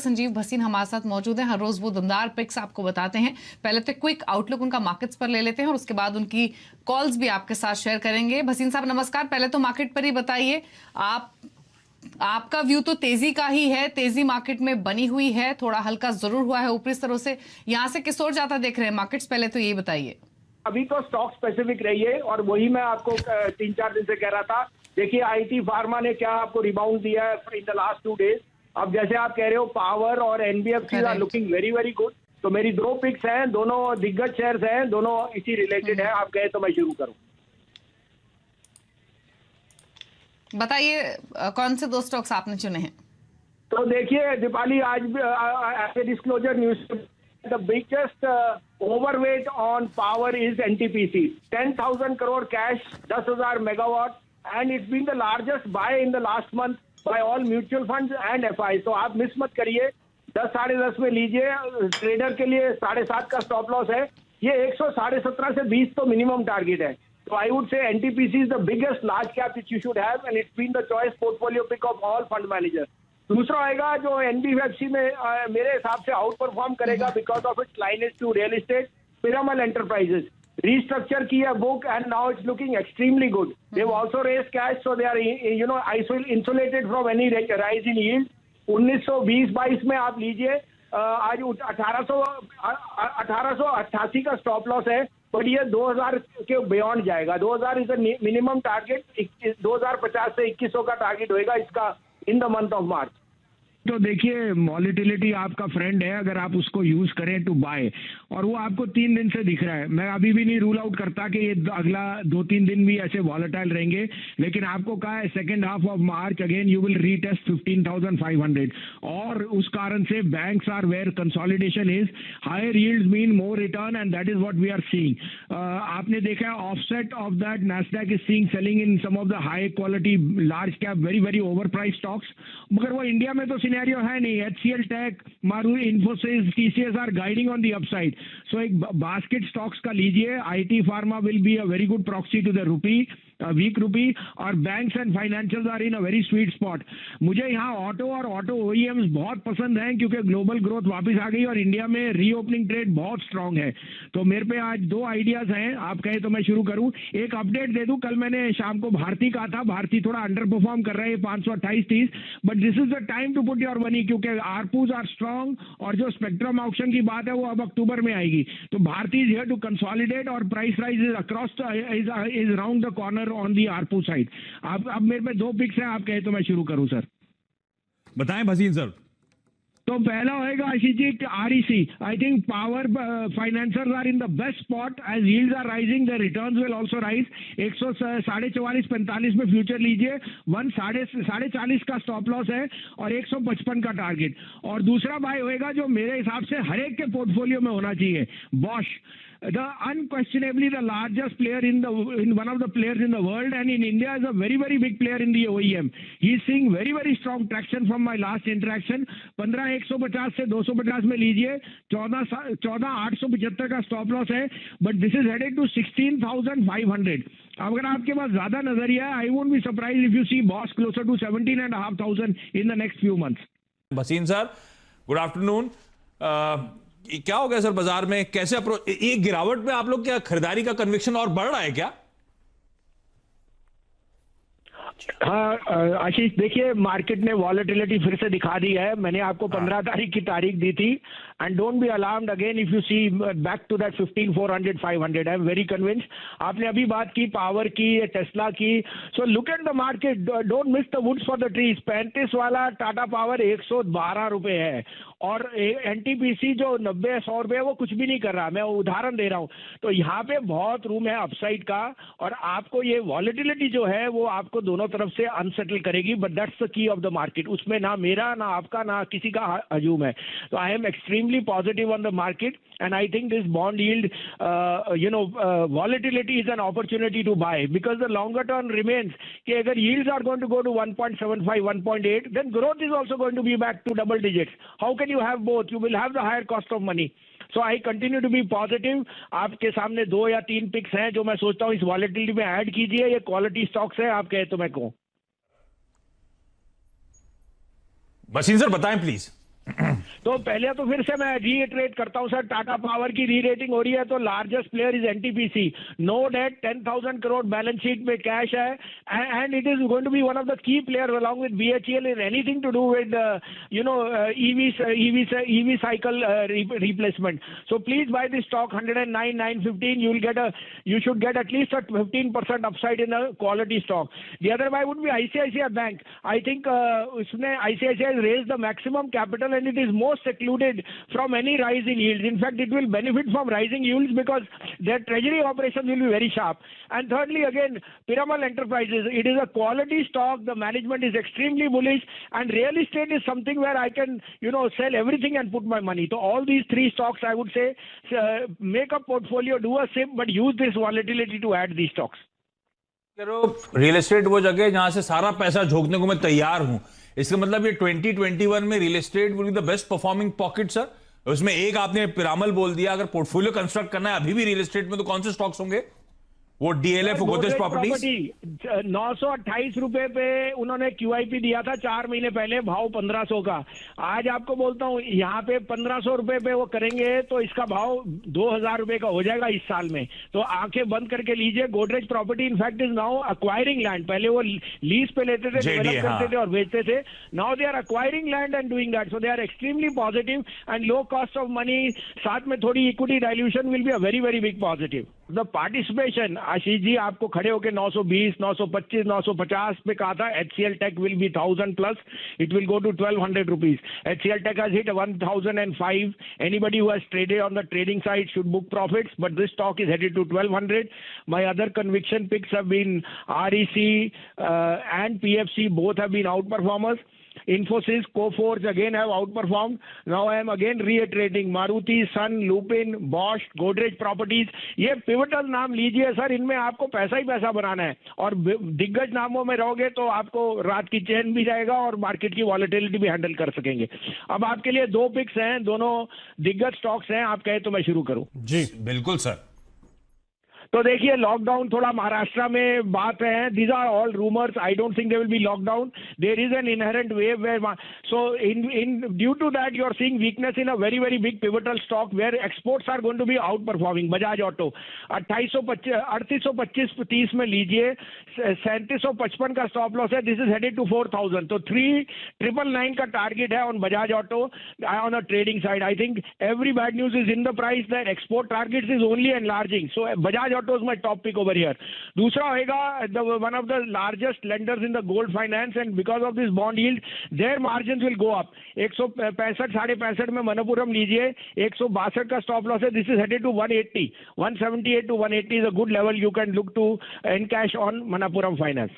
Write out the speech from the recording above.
संजीव भसीन हमारे साथ मौजूद हैं। हर रोज वो दमदार पिक्स आपको बताते हैं। पहले तो क्विक आउटलुक उनका मार्केट्स पर ले लेते हैं और उसके बाद उनकी कॉल्स भी आपके साथ शेयर करेंगे। भसीन साहब नमस्कार। पहले तो मार्केट पर ही बताइए, आपका व्यू तो तेजी का ही है। तेजी मार्केट में बनी हुई है, थोड़ा हल्का जरूर हुआ है ऊपरी स्तरों से, यहाँ से किस ओर जाता देख रहे हैं मार्केट्स, पहले तो ये बताइए। अभी तो स्टॉक स्पेसिफिक रही है और वही मैं आपको 3-4 दिन से कह रहा था। देखिए आईटी फार्मा ने क्या आपको रिबाउंड दिया है इन द लास्ट 2 डेज। अब जैसे आप कह रहे हो पावर और NBFC are looking very very good. तो मेरी 2 पिक्स हैं, दोनों दिग्गज शेयर्स हैं, दोनों इसी रिलेटेड है। आप कहे तो मैं शुरू करूं। बताइए कौन से 2 स्टॉक्स आपने चुने हैं। तो देखिए दीपाली, आज disclosure news the biggest overweight on power is NTPC. 10,000 crore cash, 10,000 megawatt, and it's been the largest buy in the last month by all mutual funds and FI. तो आप मिस मत करिए, 10-10.5 में लीजिए। ट्रेडर के लिए 7.5 का स्टॉप लॉस है। ये 117 से 20 तो मिनिमम टारगेट है। तो I would say NTPC is the biggest large cap which you should have and it's been the choice portfolio pick of all fund managers. दूसरा आएगा जो एनबीएफसी में मेरे हिसाब से आउट परफॉर्म करेगा because of its lineage to real estate, Piramal enterprises. Restructure की है book and now it's looking extremely good. They have also raised cash, so they are insulated from any rise in yield. 1920-22 में आप लीजिए। आज 1888 का stop loss है, but ये 2000 के बियॉन्ड जाएगा। 2000 इज मिनिमम टारगेट। 2050 से 2100 का टारगेट होएगा इसका in the month of March. तो देखिए वॉलेटिलिटी आपका फ्रेंड है अगर आप उसको यूज करें टू बाय, और वो आपको 3 दिन से दिख रहा है। मैं अभी भी नहीं रूल आउट करता कि ये अगला 2-3 दिन भी ऐसे वॉलेटाइल रहेंगे, लेकिन आपको कहा है second half of March again you will retest 15,500, और उस कारण से banks are where consolidation is, higher yields mean more return and that is what we are seeing. आपने देखा है offset of that Nasdaq is seeing selling in some of the high quality large cap very very over price stocks, मगर वो India में तो scenario है नहीं। HCL tech, Maruti, Infosys, TCS are guiding on the upside. So एक basket stocks का लीजिए। IT pharma will be a very good proxy to the rupee, weak rupee, और banks and financials are in a very sweet spot. मुझे यहाँ auto और auto OEMs बहुत पसंद हैं क्योंकि ग्लोबल ग्रोथ वापस आ गई और इंडिया में रीओपनिंग ट्रेड बहुत स्ट्रांग है। तो मेरे पे आज 2 आइडियाज हैं, आप कहें तो मैं शुरू करूं। एक अपडेट दे दूं, कल मैंने शाम को भारती कहा था, भारती थोड़ा अंडर परफॉर्म कर रहा है 528-30, but this is the time to put your money क्योंकि आरपूज आर स्ट्रांग और जो स्पेक्ट्रम ऑक्शन की बात है वो अब अक्टूबर में आएगी। तो Bharti is here to consolidate और price rise is across is round the corner on the ARPU side. अब मेरे में 2 पिक्स हैं, आप कहे तो मैं शुरू करूं सर। बताएं भसीन सर। तो पहला होएगा Ashish ji REC। I think power financers are in the best spot as yields are rising, the returns will also rise. 144-45 में फ्यूचर लीजिए। 40 का स्टॉप लॉस है और 155 का टारगेट। और दूसरा बाय होएगा जो मेरे हिसाब से हर एक के पोर्टफोलियो में होना चाहिए, Bosch, the unquestionably the largest player in one of the players in the world, and in India is a very very big player in the OEM. He is seeing very very strong traction from my last interaction. 15,150 से 250 में लीजिए। 14,875 का stop loss है, but this is headed to 16,500। अगर आपके पास ज्यादा नजरिया है, I won't be surprise if you see boss closer to 17,500 in the next few months. Bhasin sir good afternoon. क्या हो गया सर बाजार में, कैसे अप्रोच, एक गिरावट में आप लोग क्या खरीदारी का कन्विक्शन और बढ़ रहा है क्या? हाँ आशीष, देखिए मार्केट ने वॉलेटिलिटी फिर से दिखा दी है। मैंने आपको 15 तारीख की तारीख दी थी, and don't be alarmed again if you see back to that 15,400-500। I am very convinced. आपने अभी बात की पावर की, टेस्ला की, so look at the market, don't miss the woods for the trees. 35 वाला टाटा पावर 112 रुपए है और NTPC जो 90-100 रुपए है वो कुछ भी नहीं कर रहा। मैं उदाहरण दे रहा हूं। तो यहाँ पे बहुत रूम है अपसाइड का, और आपको ये वॉलेटिलिटी जो है वो आपको दोनों तरफ से अनसेटल करेगी, but that's the key of the market. उसमें ना मेरा, ना आपका, ना किसी का हजूम है। तो I am extremely positive on the market and I think this bond yield volatility is an opportunity to buy because the longer term remains कि अगर yields are going to go to 1.75, 1.8, then growth is also going to be back to double digits. How can you have both? You will have the higher cost of money. So I continue to be positive. आपके सामने 2 या 3 pics हैं जो मैं सोचता हूँ इस volatility में ऐड कीजिए। ये क्वालिटी स्टॉक्स है, आप कहे तो मैं कहूँ। भसीन सर बताएं प्लीज। तो पहले तो फिर से मैं रीइटरेट करता हूं सर, टाटा पावर की री रेटिंग हो रही है तो largest player is NTPC, no debt, 10,000 crore balance sheet में कैश है, and it is going to be one of the key player along with BHEL in anything to do with EV cycle replacement. So please buy this stock 109, 915. You should get at least a 15% upside in a quality stock. The other buy would be ICICI Bank. I think ICICI has raised the maximum capital and it is most secluded from any rise in yields. In fact, it will benefit from rising yields because their treasury operations will be very sharp. And thirdly, again, Piramal Enterprises. It is a quality stock. The management is extremely bullish, and real estate is something where I can, sell everything and put my money. So all these three stocks, I would say, make a portfolio, do a SIP, but use this volatility to add these stocks. Real estate वो जगह जहां से सारा पैसा झोंकने को मैं तैयार हूं, इसका मतलब ये 2021 में real estate will be the best performing pocket sir. उसमें एक आपने पिरामल बोल दिया, अगर पोर्टफोलियो कंस्ट्रक्ट करना है अभी भी रियल एस्टेट में तो कौन से स्टॉक्स होंगे? वो डीएलएफ गोदरेज प्रॉपर्टी 928 रुपए पे उन्होंने क्यूआईपी दिया था 4 महीने पहले, भाव 1500 का। आज आपको बोलता हूं यहाँ पे 1500 रुपए पे वो करेंगे तो इसका भाव 2000 रुपए का हो जाएगा इस साल में। तो आंखें बंद करके लीजिए। Godrej property in fact is now acquiring land. पहले वो लीज पे लेते थे, डेवलप करते थे और बेचते थे। Now they are acquiring land and doing that, so they are extremely positive and low cost of money, साथ में थोड़ी equity dilution will be a very very big positive. The participation, Ashish ji आपको खड़े होकर 920, 925, 950 पे कहा था HCL Tech will be 1000 plus, it will go to 1200 rupees. HCL Tech has hit 1005. Anybody who has traded on the trading side should book profits, but this stock is headed to 1200. My other conviction picks have been REC and PFC, both have been outperformers. Infosys, Coforge again have outperformed. Now I am again reiterating Maruti, Sun, Lupin, Bosch, Godrej Properties. ये pivotal नाम लीजिए sir, इनमें आपको पैसा ही पैसा बनाना है और दिग्गज नामों में रहोगे तो आपको रात की चैन भी जाएगा और मार्केट की वॉलेटिलिटी भी हैंडल कर सकेंगे। अब आपके लिए 2 पिक्स हैं, दोनों दिग्गज स्टॉक्स हैं। आप कहे तो मैं शुरू करूं? जी बिल्कुल सर। तो देखिए, लॉकडाउन थोड़ा महाराष्ट्र में बात है। These are all rumours, I don't think they will be lockdown. There is an inherent wave where, so in due to that you are seeing weakness in a very very big pivotal stock where exports are going to be outperforming. Bajaj auto 3825-30 में लीजिए, 3755 का stop loss है, this is headed to 4000। तो 3999 का target है on Bajaj auto on a trading side. I think every bad news is in the price that export targets is only enlarging, so Bajaj auto is my top pick over here. दूसरा होगा one of the largest lenders in the gold finance, and because of this bond yield their margins will go up. 165-65.5 में मनपुरम लीजिए, 162 का stop loss है, this is headed to 180, 178 to 180 is a good level you can look to encash on Manappuram Finance.